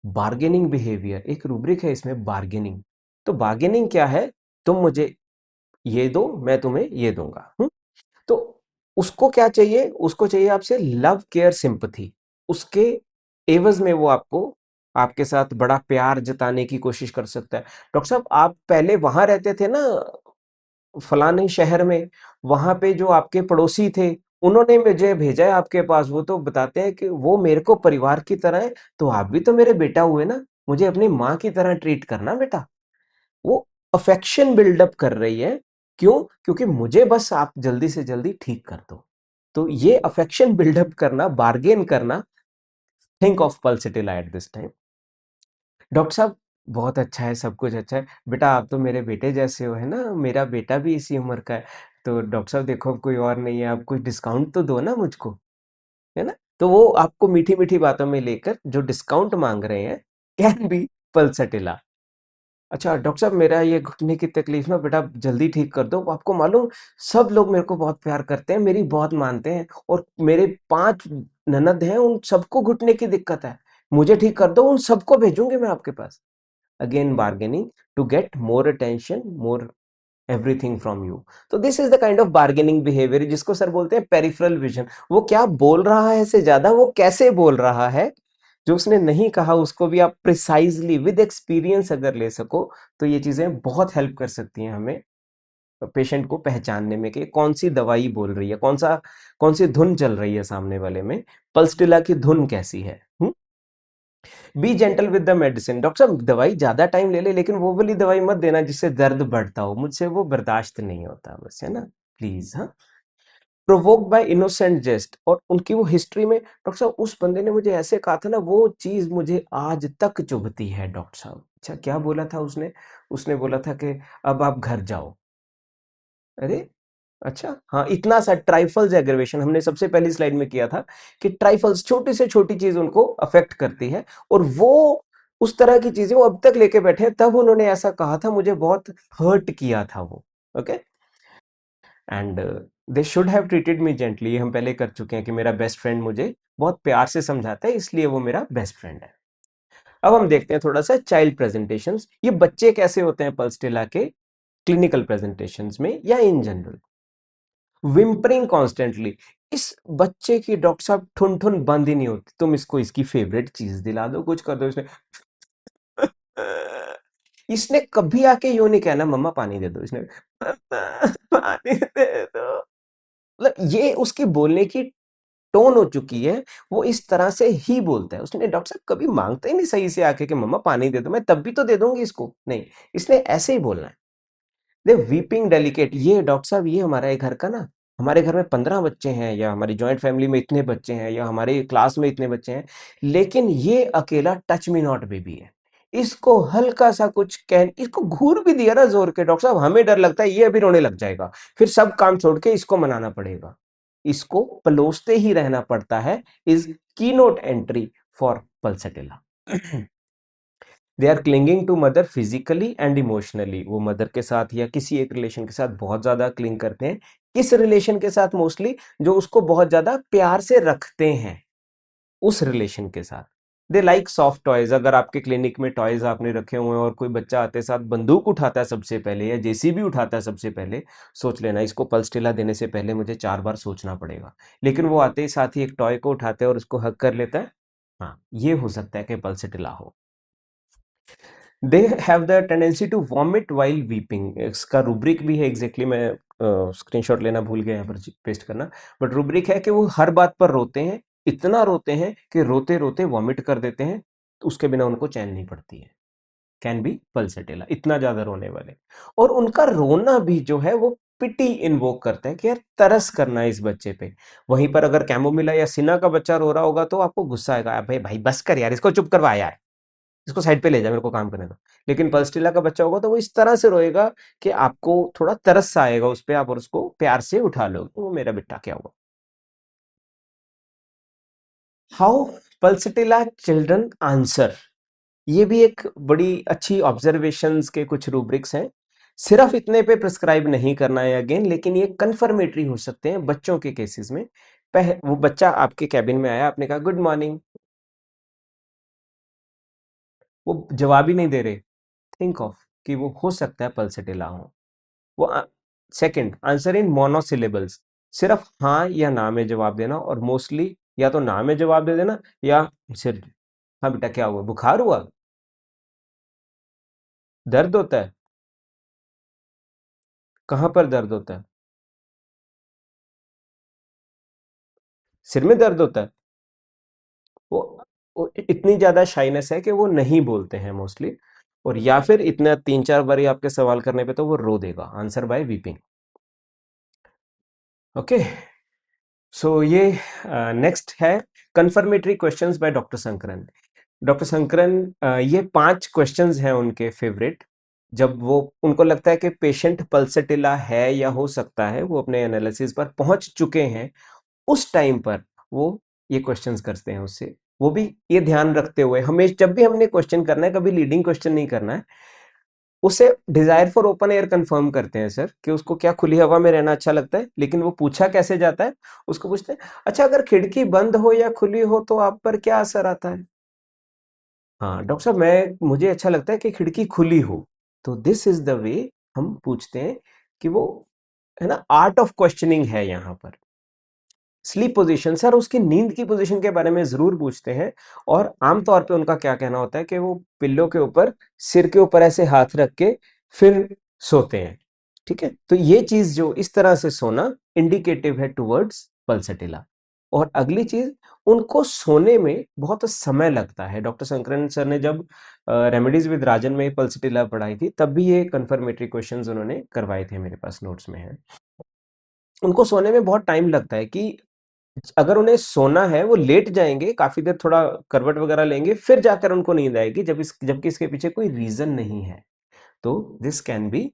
Bargaining behaviour एक रूब्रिक है इसमें, बार्गेनिंग। तो बार्गेनिंग क्या है? तुम मुझे ये दो, मैं तुम्हें ये दूंगा। तो उसको क्या चाहिए? उसको चाहिए आपसे लव केयर सिंपथी। उसके एवज में वो आपको, आपके साथ बड़ा प्यार जताने की कोशिश कर सकता है। डॉक्टर साहब आप पहले वहां रहते थे ना, फलाने शहर में, वहां पे जो आपके पड़ोसी थे, उन्होंने मुझे भेजा है आपके पास, वो तो बताते हैं कि वो मेरे को परिवार की तरह है, तो आप भी तो मेरे बेटा हुए ना, मुझे अपनी माँ की तरह ट्रीट करना बेटा। वो अफेक्शन बिल्डअप कर रही है। क्यों? क्योंकि मुझे बस आप जल्दी से जल्दी ठीक कर दो। तो ये अफेक्शन बिल्डअप करना, बार्गेन करना, think of pulsatilla eight this time. Doctor साहब बहुत अच्छा है, सब कुछ अच्छा है, बेटा आप तो मेरे बेटे जैसे हो, है ना, मेरा बेटा भी इसी उम्र का है। तो डॉक्टर साहब देखो अब कोई और नहीं है, आप कुछ डिस्काउंट तो दो ना मुझको, है ना। तो वो आपको मीठी मीठी बातों में लेकर जो डिस्काउंट मांग रहे हैं, कैन बी पल्सटिला। अच्छा डॉक्टर साहब मेरा ये घुटने की तकलीफ ना बेटा जल्दी ठीक कर दो, आपको मालूम सब लोग मेरे को बहुत प्यार करते हैं, मेरी बहुत मानते हैं, और मेरे 5 ननद हैं, उन सबको घुटने की दिक्कत है, मुझे ठीक कर दो, उन सबको भेजूंगी मैं आपके पास। Again bargaining to get more attention, more everything from you. तो this is the kind of bargaining behaviour जिसको सर बोलते हैं पेरिफेरल विजन। वो क्या बोल रहा है से ज्यादा वो कैसे बोल रहा है, जो उसने नहीं कहा उसको भी आप प्रिसाइजली विद एक्सपीरियंस अगर ले सको, तो ये चीजें बहुत हेल्प कर सकती हैं हमें पेशेंट को पहचानने में कि कौन सी दवाई बोल रही है, कौन सी धुन चल रही है सामने वाले में, पल्सटिला की धुन कैसी है। B gentle with the medicine. Doctor साहब दवाई ज्यादा टाइम ले ले, लेकिन वो वाली दवाई मत देना जिससे दर्द बढ़ता हो, मुझसे वो बर्दाश्त नहीं होता बस, है ना, प्लीज। हाँ, प्रोवोक बाय इनोसेंट जेस्ट, और उनकी वो हिस्ट्री में डॉक्टर साहब उस बंदे ने मुझे ऐसे कहा था ना, वो चीज मुझे आज तक चुभती है डॉक्टर साहब। अच्छा क्या बोला था उसने? उसने बोला था कि अब आप घर जाओ। अरे अच्छा, हाँ, इतना सा ट्राइफल्स एग्रीवेशन हमने सबसे पहली स्लाइड में किया था कि ट्राइफल्स छोटी से छोटी चीज उनको अफेक्ट करती है, और वो उस तरह की चीजें वो अब तक लेके बैठे हैं, तब उन्होंने ऐसा कहा था, मुझे बहुत हर्ट किया था वो। Okay, and they should have treated me gently, ये हम पहले कर चुके हैं कि मेरा बेस्ट फ्रेंड मुझे बहुत प्यार से समझाता है, इसलिए वो मेरा बेस्ट फ्रेंड है। अब हम देखते हैं थोड़ा सा चाइल्ड प्रेजेंटेशंस, ये बच्चे कैसे होते हैं पल्सटिला के क्लिनिकल प्रेजेंटेशंस में या इन जनरल। विम्परिंग कॉन्स्टेंटली, इस बच्चे की डॉक्टर साहब ठुन ठुन बंद ही नहीं होती, तुम इसको इसकी फेवरेट चीज दिला दो, कुछ कर दो, इसने इसने कभी आके यूं नहीं कहना मम्मा पानी दे दो, इसने पानी दे दो। मतलब ये उसकी बोलने की टोन हो चुकी है, वो इस तरह से ही बोलता है। उसने डॉक्टर साहब कभी मांगता ही नहीं सही से आके कि मम्मा पानी दे दो, मैं तब भी तो दे दूंगी इसको, नहीं, इसने ऐसे ही बोलना है। दे वीपिंग डेलिकेट, ये डॉक्टर साहब ये हमारा एक घर का ना, हमारे घर में 15 बच्चे हैं, या हमारी जॉइंट फैमिली में इतने बच्चे हैं, या हमारे क्लास में इतने बच्चे हैं, लेकिन ये अकेला टच मी नॉट बेबी है। इसको हल्का सा कुछ कह, इसको घूर भी दिया ना जोर के, डॉक्टर साहब हमें डर लगता है ये अभी रोने लग जाएगा, फिर सब काम छोड़ के इसको मनाना पड़ेगा, इसको पलोसते ही रहना पड़ता है। Is keynote entry for pulsatilla. They are clinging to mother physically and emotionally, वो मदर के साथ या किसी एक रिलेशन के साथ बहुत ज्यादा क्लिंग करते हैं। किस रिलेशन के साथ? मोस्टली जो उसको बहुत ज्यादा प्यार से रखते हैं, उस रिलेशन के साथ। They like soft toys. अगर आपके क्लिनिक में टॉयज आपने रखे हुए हैं और कोई बच्चा आते साथ बंदूक उठाता है सबसे पहले या जेसीबी उठाता है सबसे पहले, सोच लेना इसको पल्स देने से पहले मुझे 4 बार सोचना पड़ेगा। लेकिन वो आते ही साथ ही एक टॉय को उठाते हैं और उसको हक कर लेता है। हाँ, ये हो सकता है कि पल्स हो। They have the tendency to vomit while weeping. इसका रूब्रिक भी है एग्जैक्टली, मैं स्क्रीनशॉट लेना भूल गया यहाँ पर पेस्ट करना। बट रूब्रिक है कि वो हर बात पर रोते हैं, इतना रोते हैं कि रोते रोते वॉमिट कर देते हैं, तो उसके बिना उनको चैन नहीं पड़ती है। कैन बी पल्सेटिला, इतना ज्यादा रोने वाले। और उनका रोना भी जो है वो पिटी इन्वोक करता है कि यार तरस करना है इस बच्चे पे। वहीं पर अगर कैमोमिला या सिना का बच्चा रो रहा होगा तो आपको गुस्सा आएगा, भाई भाई बस कर यार, इसको चुप करवा यार, इसको साइड पे ले जा, मेरे को काम करने दो। लेकिन पल्स्टिला का बच्चा होगा तो वो इस तरह से रोएगा कि आपको थोड़ा तरस सा आएगा उस पे, आप और उसको प्यार से उठा लो, वो मेरा बेटा क्या हुआ। हाउ पल्सटिला चिल्ड्रन आंसर, ये भी एक बड़ी अच्छी ऑब्जर्वेशंस के कुछ रूब्रिक्स हैं। सिर्फ इतने पे प्रिस्क्राइब नहीं करना है अगेन, लेकिन ये कंफर्मेटरी हो सकते हैं बच्चों के केसेस में। वो बच्चा आपके कैबिन में आया, आपने कहा गुड मॉर्निंग, वो जवाब ही नहीं दे रहे, थिंक ऑफ कि वो हो सकता है पल्सटिला हो। वो सेकंड, आंसर इन मोनोसिलेबल्स, सिर्फ हाँ या ना में जवाब देना, और मोस्टली या तो ना में जवाब दे देना या सिर्फ हाँ बेटा क्या हुआ, बुखार हुआ, दर्द होता है, कहाँ पर दर्द होता है, सिर में दर्द होता है। वो, वो इतनी ज्यादा शाइनेस है कि वो नहीं बोलते हैं मोस्टली। और या फिर इतना 3-4 बारी आपके सवाल करने पे तो वो रो देगा, answer by weeping. Okay, so ये नेक्स्ट है confirmatory questions by doctor Sankaran. Doctor Sankaran, ये 5 क्वेश्चंस हैं उनके फेवरेट। जब वो उनको लगता है कि पेशेंट पल्सेटिला है या हो सकता है, वो अपने एनालिसिस पर पहुंच चुके हैं, उस टाइम पर वो ये क्वेश्चंस करते हैं उससे। वो भी ये ध्यान रखते हुए, हमेशा जब भी हमने क्वेश्चन करना है, कभी लीडिंग क्वेश्चन नहीं करना है, उसे Dzire for open air confirm करते हैं सर, कि उसको क्या खुली हवा में रहना अच्छा लगता है। लेकिन वो पूछा कैसे जाता है, उसको पूछते हैं अच्छा अगर खिड़की बंद हो या खुली हो तो आप पर क्या असर आता है। हाँ डॉक्टर साहब, मैं मुझे अच्छा लगता है कि खिड़की खुली हो। तो दिस इज द वे हम पूछते हैं कि वो, है ना, आर्ट ऑफ क्वेश्चनिंग है यहाँ पर। स्लीप पोजीशन, सर उसकी नींद की पोजीशन के बारे में जरूर पूछते हैं। और आमतौर पे उनका क्या कहना होता है कि वो पिल्लो के ऊपर, सिर के ऊपर ऐसे हाथ रख के फिर सोते हैं। ठीक है, तो ये चीज जो इस तरह से सोना इंडिकेटिव है टुवर्ड्स पल्सटिला। और अगली चीज, उनको सोने में बहुत समय लगता है। डॉक्टर शंकरन सर ने जब रेमेडीज विद राजन में पल्सटिला पढ़ाई थी, तब भी ये कंफर्मेटरी क्वेश्चंस उन्होंने करवाए थे, मेरे पास नोट्स में है। उनको सोने में बहुत टाइम लगता है कि अगर उन्हें सोना है, वो लेट जाएंगे काफी देर, थोड़ा करवट वगैरह लेंगे, फिर जाकर उनको नींद आएगी, जबकि इसके पीछे कोई रीजन नहीं है। तो this can be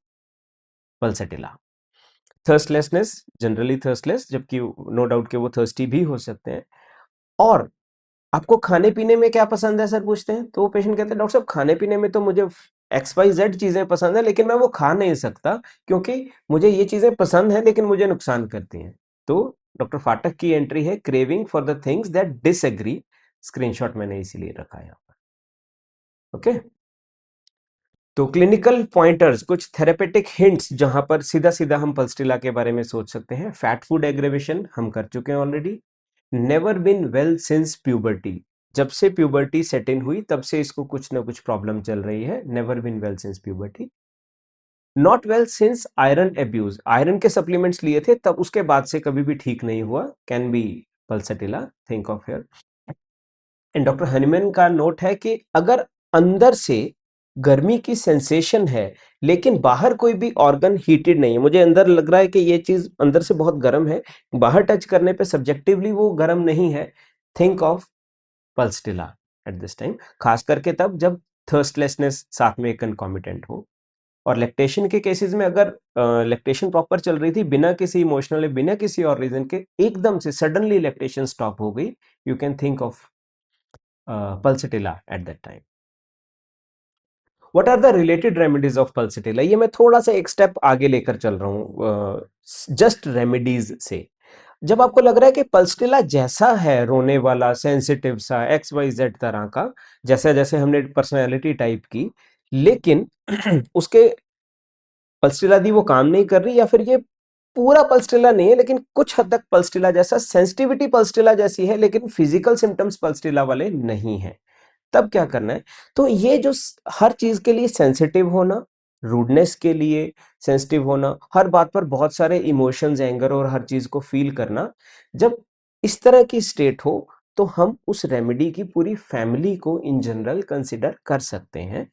pulsatilla. Thirstlessness, generally thirstless, जबकि नो डाउट कि वो थर्स्टी भी हो सकते हैं। और आपको खाने पीने में क्या पसंद है सर, पूछते हैं, तो वो पेशेंट कहते हैं डॉक्टर साहब खाने पीने में तो मुझे XYZ चीजें पसंद है, लेकिन मैं वो खा नहीं सकता क्योंकि मुझे ये चीजें पसंद है लेकिन मुझे नुकसान करती हैं। तो डॉक्टर फाटक की एंट्री है craving for the things that disagree, screenshot मैंने इसीलिए रखा है। ओके, तो क्लिनिकल पॉइंटर्स, कुछ थेरेपेटिक हिंट्स जहां पर सीधा सीधा हम पल्सटिला के बारे में सोच सकते हैं। फैट फूड एग्रेवेशन हम कर चुके हैं already. Never been well since puberty, जब से प्यूबर्टी सेट इन हुई तब से इसको कुछ ना कुछ प्रॉब्लम चल रही है। Never been well since puberty. Not well since iron abuse, iron के सप्लीमेंट्स लिए थे तब उसके बाद से कभी भी ठीक नहीं हुआ। Can be Pulsatilla, think of here. And doctor Hahnemann का नोट है कि अगर अंदर से गर्मी की सेंसेशन है लेकिन बाहर कोई भी ऑर्गन हीटेड नहीं है, मुझे अंदर लग रहा है कि ये चीज अंदर से बहुत गर्म है, बाहर टच करने पे सब्जेक्टिवली वो गर्म नहीं है, think of pulsatilla eight this time. खास करके तब जब थर्स्टलेसनेस साथ में कंकॉमिटेंट हो। और लैक्टेशन के केसेस में अगर लैक्टेशन प्रॉपर चल रही थी, बिना किसी इमोशनल, बिना किसी और रीजन के एकदम से सडनली लैक्टेशन स्टॉप हो गई, you can think of pulsatilla at that time. What are the related remedies of pulsatilla, ये मैं थोड़ा सा एक स्टेप आगे लेकर चल रहा हूँ जस्ट रेमेडीज से। जब आपको लग रहा है कि पल्सटिला जैसा है, रोने वाला, सेंसिटिव सा, एक्स वाई जेड तरह का, जैसे जैसे हमने पर्सनैलिटी टाइप की, लेकिन उसके पल्सटिला दी वो काम नहीं कर रही, या फिर ये पूरा पल्सटिला नहीं है लेकिन कुछ हद तक पल्सटिला जैसा, सेंसिटिविटी पल्सटिला जैसी है लेकिन फिजिकल सिम्टम्स पल्सटिला वाले नहीं है, तब क्या करना है? तो ये जो हर चीज के लिए सेंसिटिव होना, रूडनेस के लिए सेंसिटिव होना, हर बात पर बहुत सारे इमोशंस, एंगर और हर चीज को फील करना, जब इस तरह की स्टेट हो तो हम उस रेमेडी की पूरी फैमिली को इन जनरल कंसिडर कर सकते हैं।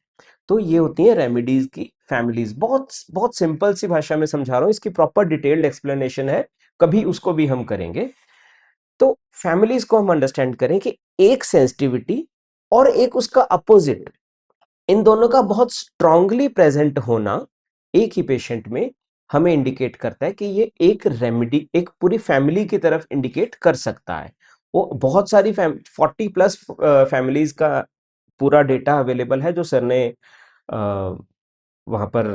तो ये होती है रेमेडीज की फैमिलीज। बहुत बहुत सिंपल सी भाषा में समझा रहा हूं, इसकी प्रॉपर डिटेल्ड एक्सप्लेनेशन है, कभी उसको भी हम करेंगे। तो फैमिलीज को हम अंडरस्टैंड करें कि एक सेंसिटिविटी और एक उसका अपोजिट, इन दोनों का बहुत स्ट्रांगली प्रेजेंट होना एक ही पेशेंट में हमें इंडिकेट करता है कि ये एक रेमेडी एक पूरी फैमिली की तरफ इंडिकेट कर सकता है। वो बहुत सारी 40+ फैमिलीज का पूरा डेटा अवेलेबल है जो सर ने वहां पर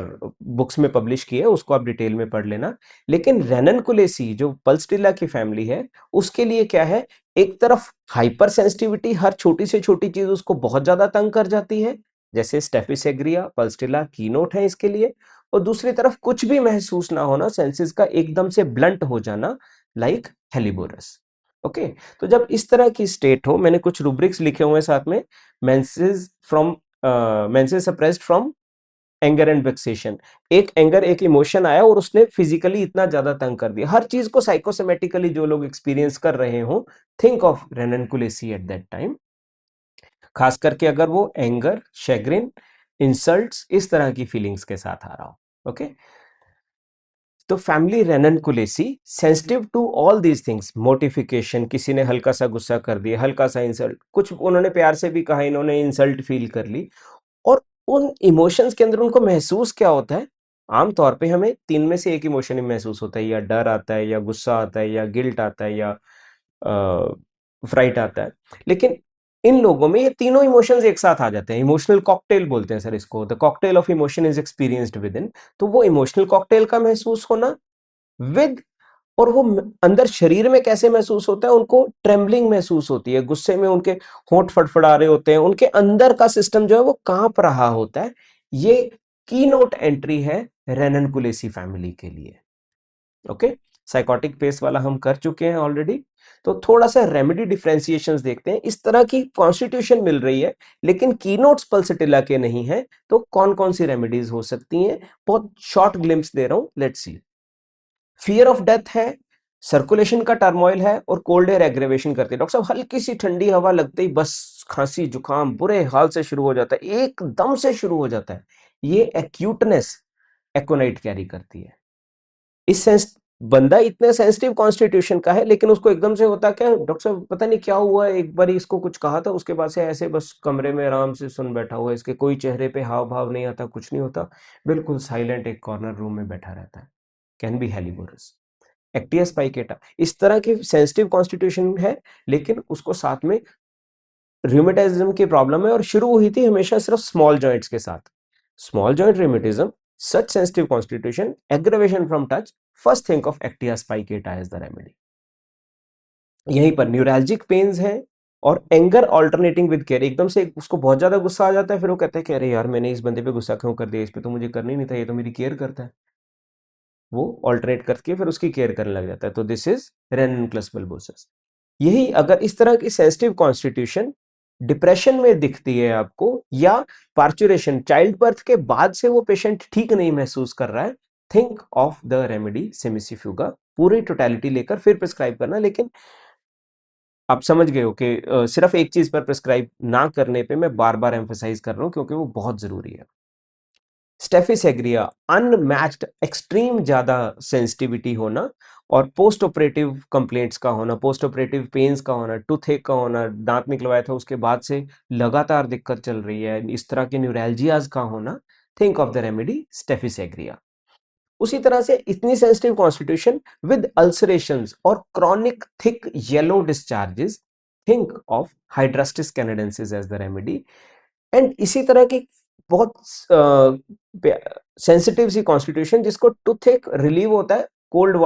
बुक्स में पब्लिश की है, उसको आप डिटेल में पढ़ लेना। लेकिन रेननकुलेसी जो पल्सटिला की फैमिली है, उसके लिए क्या है, एक तरफ हाइपर सेंसिटिविटी, हर छोटी से छोटी चीज उसको बहुत ज्यादा तंग कर जाती है, जैसे स्टेफिसेग्रिया, पल्सटिला कीनोट है इसके लिए। और दूसरी तरफ कुछ भी महसूस ना होना, सेंसेस का एकदम से ब्लंट हो जाना, लाइक हेलिबोरस। ओके, तो जब इस तरह की स्टेट हो, मैंने कुछ रूब्रिक्स लिखे हुए हैं साथ में, menses from menses suppressed from anger and vexation. एक एंगर, एक इमोशन आया और उसने फिजिकली इतना ज्यादा तंग कर दिया, हर चीज को साइकोसोमेटिकली जो लोग एक्सपीरियंस कर रहे हो, think of ranunculaceae at that time. खास करके अगर वो एंगर, शैग्रिन, इंसल्ट्स, इस तरह की फीलिंग्स के साथ आ रहा हो। ओके, तो family ranunculaceae sensitive to all these things, mortification, किसी ने हल्का सा गुस्सा कर दिया, हल्का सा इंसल्ट, कुछ उन्होंने प्यार से भी कहा, इन्होंने इंसल्ट फील कर ली, और उन इमोशंस के अंदर उनको महसूस क्या होता है? आमतौर पे हमें तीन में से एक इमोशन ही महसूस होता है, या डर आता है, या गुस्सा आता है, या गिल्ट आता है, या फ्राइट आता है। लेकिन इन लोगों में ये तीनों इमोशंस एक साथ आ जाते हैं, इमोशनल कॉकटेल बोलते हैं सर इसको, the cocktail of emotion is experienced with in. तो वो इमोशनल कॉकटेल का महसूस होना विद, और वो अंदर शरीर में कैसे महसूस होता है, उनको ट्रेम्बलिंग महसूस होती है, गुस्से में उनके होंठ फड़फड़ा रहे होते हैं, उनके अंदर का सिस्टम जो है वो कांप रहा होता है। ये की नोट एंट्री है रेननकुलेसी फैमिली के लिए। ओके, साइकोटिक पेस वाला हम कर चुके हैं ऑलरेडी। तो थोड़ा सा रेमेडी डिफरेंशिएशंस देखते हैं। इस तरह की कॉन्स्टिट्यूशन मिल रही है लेकिन कीनोट्स पल्सटिला के नहीं है, तो कौन कौन सी रेमेडीज हो सकती हैं? बहुत शॉर्ट ग्लिम्स दे रहा हूं, let's see. Fear of death है, सर्कुलेशन का टर्मोइल है, और कोल्ड एयर एग्रेवेशन करती है। डॉक्टर साहब हल्की सी ठंडी हवा लगते ही बस खांसी जुकाम बुरे हाल से शुरू हो जाता है, एकदम से शुरू हो जाता है, ये एक्यूटनेस एकोनाइट कैरी करती है। इस सेंस बंदा इतने सेंसिटिव कॉन्स्टिट्यूशन का है लेकिन उसको एकदम से होता क्या, डॉक्टर साहब पता नहीं क्या हुआ, एक बार इसको कुछ कहा था उसके बाद से ऐसे बस कमरे में आराम से सुन बैठा हुआ है, इसके कोई चेहरे पे हाव भाव नहीं आता, कुछ नहीं होता, बिल्कुल साइलेंट एक कॉर्नर रूम में बैठा रहता है, कैन बी हेलिबोरस। एक्टियस पाइकेटा इस तरह की सेंसिटिव कॉन्स्टिट्यूशन है, लेकिन उसको साथ में रूमेटाइज्म की प्रॉब्लम है, और शुरू हुई थी हमेशा सिर्फ स्मॉल जॉइंट्स के साथ। Small joint rheumatism, such sensitive constitution, aggravation from touch, first think of actaea spicata as the remedy. यहीं पर न्यूरैल्जिक पेन्स हैं, और एंगर ऑल्टरनेटिंग विद केयर, एकदम से उसको बहुत ज्यादा गुस्सा आ जाता है, फिर वो कहता है कि अरे यार मैंने इस बंदे पे गुस्सा क्यों कर दिया, इस पे तो मुझे करना ही नहीं था, ये तो मेरी केयर करता है। वो ऑल्टरनेट करके फिर उसकी केयर करने लग जाता है। तो दिस इज रेननकुलस बल्बोसस। यही अगर इस तरह की सेंसिटिव कॉन्स्टिट्यूशन डिप्रेशन में दिखती है आपको, या पार्चुरेशन, चाइल्ड बर्थ के बाद से वो पेशेंट ठीक नहीं महसूस कर रहा है, थिंक ऑफ द रेमेडी सेमिसिफ्यूगा। पूरी टोटलिटी लेकर फिर प्रिस्क्राइब करना, लेकिन आप समझ गए हो कि सिर्फ एक चीज पर प्रिस्क्राइब ना करने पे मैं बार बार एम्फेसाइज कर रहा हूं क्योंकि वो बहुत जरूरी है। स्टेफिसेग्रिया, अनमैच्ड एक्सट्रीम ज्यादा सेंसिटिविटी होना, और पोस्ट ऑपरेटिव कंप्लेंट्स का होना, पोस्ट ऑपरेटिव पेन्स का होना, टूथ एक का होना, दांत निकलवाया था उसके बाद से लगातार दिक्कत चल रही है, इस तरह के न्यूरैल्जियाज का होना, think of the remedy staphysagria. उसी तरह से इतनी सेंसिटिव कॉन्स्टिट्यूशन विद अल्सरेशंस और chronic thick yellow discharges, think of hydrastis canadensis as the remedy. And इसी तरह की बहुत सेंसिटिव सी कॉन्स्टिट्यूशन जिसको टूथ एक रिलीव होता है, कोल्ड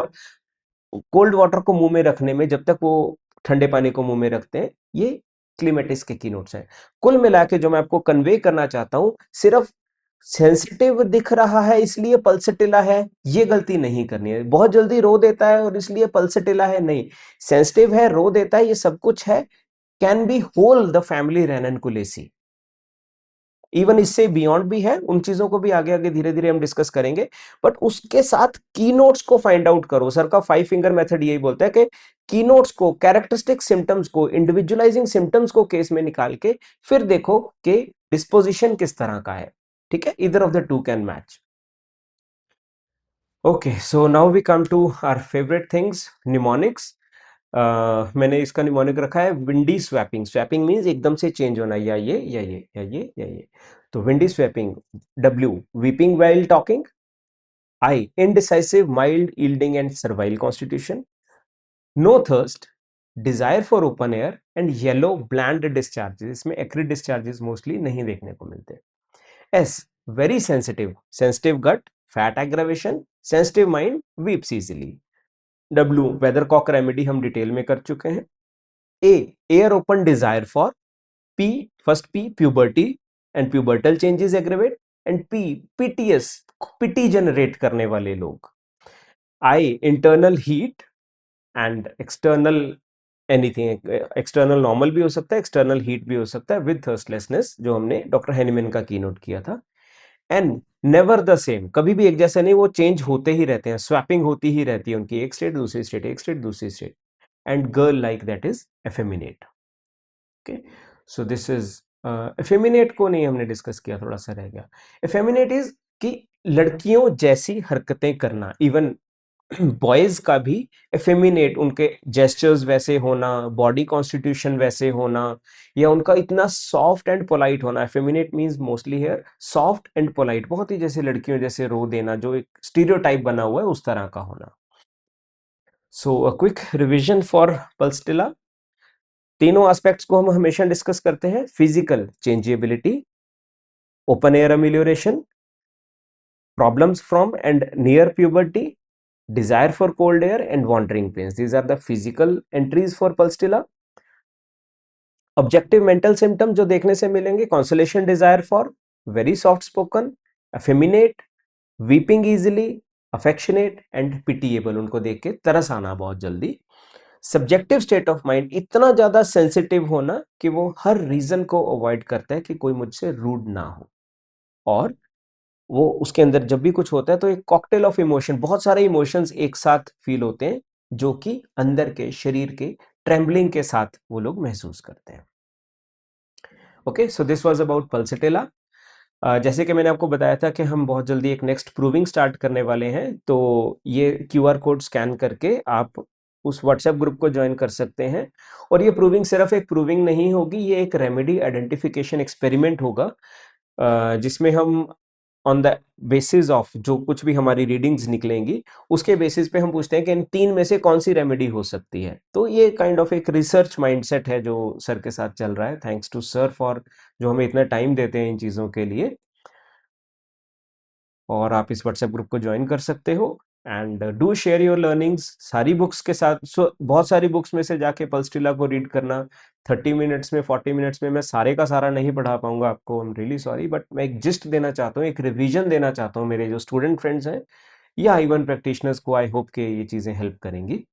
कोल्ड वाटर को मुंह में रखने में, जब तक वो ठंडे पानी को मुंह में रखते हैं, ये क्लीमेटिस के की नोट्स हैं। कुल मिला के जो मैं आपको कन्वे करना चाहता हूं, सिर्फ सेंसिटिव दिख रहा है इसलिए पल्सटिला है, ये गलती नहीं करनी है। बहुत जल्दी रो देता है और इसलिए पल्सटिला है, नहीं। सेंसिटिव है, रो देता है, ये सब कुछ है, can be whole the family ranunculaceae. Even इससे बियॉन्ड भी है, उन चीजों को भी आगे आगे धीरे धीरे हम डिस्कस करेंगे। बट उसके साथ की नोट्स को फाइंड आउट करो। सर का 5 फिंगर मेथड यही बोलता है कि की नोट्स को, कैरेक्टरिस्टिक सिम्टम्स को, इंडिविजुअलाइजिंग सिम्टम्स को केस में निकाल के फिर देखो कि डिस्पोजिशन किस तरह का है। ठीक है, इधर of the two can match. Okay, so now we come to our favourite things, mnemonics. मैंने इसका निमोनिक रखा है विंडी स्वैपिंग। स्वैपिंग मीन्स एकदम से चेंज होना, या ये या ये या ये या ये। तो windy swapping. W, weeping while talking. I, indecisive, mild, yielding and servile constitution. No thirst, desire for open air and yellow bland discharges. इसमें एक्रिड डिस्चार्जेस मोस्टली नहीं देखने को मिलते। S, very sensitive, sensitive gut, fat aggravation, sensitive mind, weeps easily. W, weathercock remedy हम detail में कर चुके हैं। A, air open desire for. P, first P, puberty and pubertal changes aggravate. And P, PTS, pity generate करने वाले लोग। I, internal heat and external anything. External normal भी हो सकता है, एक्सटर्नल हीट भी हो सकता है, विद थर्स्टलेसनेस, जो हमने डॉक्टर हेनीमैन का की नोट किया था। एंड नेवर द सेम, कभी भी एक जैसा नहीं, वो चेंज होते ही रहते हैं, स्वैपिंग होती ही रहती है उनकी, एक स्टेट दूसरी स्टेट, एक स्टेट दूसरी state. And girl like that is effeminate. Okay, so this is effeminate को नहीं हमने डिस्कस किया, थोड़ा सा रह गया। एफेमिनेट इज कि लड़कियों जैसी हरकतें करना, इवन बॉयज का भी एफेमिनेट, उनके जेस्चर्स वैसे होना, बॉडी कॉन्स्टिट्यूशन वैसे होना, या उनका इतना सॉफ्ट एंड पोलाइट होना। Effeminate means mostly here soft and polite, बहुत ही जैसे लड़कियों जैसे रो देना, जो एक स्टीरियोटाइप बना हुआ है उस तरह का होना। So a quick revision for pulsatilla. तीनों एस्पेक्ट्स को हम हमेशा डिस्कस करते हैं: physical changeability, open air amelioration, problems from and near puberty, desire for cold air and wandering pains. These are the physical entries for pulsatilla. Objective mental symptom जो देखने से मिलेंगे: consolation desire for, very soft spoken, effeminate, weeping easily, affectionate and pitiable, उनको देख के तरस आना बहुत जल्दी। सब्जेक्टिव स्टेट ऑफ माइंड, इतना ज्यादा सेंसिटिव होना कि वो हर रीजन को अवॉइड करता है कि कोई मुझसे रूड ना हो। और वो उसके अंदर जब भी कुछ होता है तो एक कॉकटेल ऑफ इमोशन, बहुत सारे इमोशंस एक साथ फील होते हैं, जो कि अंदर के शरीर के ट्रेम्बलिंग के साथ वो लोग महसूस करते हैं। Okay, so this was about Pulsatilla. जैसे कि मैंने आपको बताया था कि हम बहुत जल्दी एक नेक्स्ट प्रूविंग स्टार्ट करने वाले हैं, तो ये क्यूआर कोड स्कैन करके आप उस व्हाट्सएप ग्रुप को ज्वाइन कर सकते हैं। और ये प्रूविंग सिर्फ एक प्रूविंग नहीं होगी, ये एक रेमेडी आइडेंटिफिकेशन एक्सपेरिमेंट होगा, जिसमें हम ऑन द बेसिस ऑफ जो कुछ भी हमारी रीडिंग्स निकलेंगी, उसके बेसिस पे हम पूछते हैं कि इन तीन में से कौन सी रेमेडी हो सकती है। तो ये काइंड ऑफ एक रिसर्च माइंडसेट है जो सर के साथ चल रहा है। थैंक्स टू सर फॉर जो हमें इतना टाइम देते हैं इन चीज़ों के लिए। और आप इस व्हाट्सएप ग्रुप को ज्वाइन कर सकते हो and do share your learnings सारी बुक्स के साथ। बहुत सारी बुक्स में से जाके पल्सटिला को रीड करना 30 मिनट्स में, 40 मिनट्स में मैं सारे का सारा नहीं पढ़ा पाऊंगा आपको, I am really sorry, but मैं एक जिस्ट देना चाहता हूँ, एक रिवीजन देना चाहता हूँ मेरे जो स्टूडेंट फ्रेंड्स हैं या इवन प्रैक्टिशनर्स को। आई होप कि ये चीज़ें हेल्प करेंगी।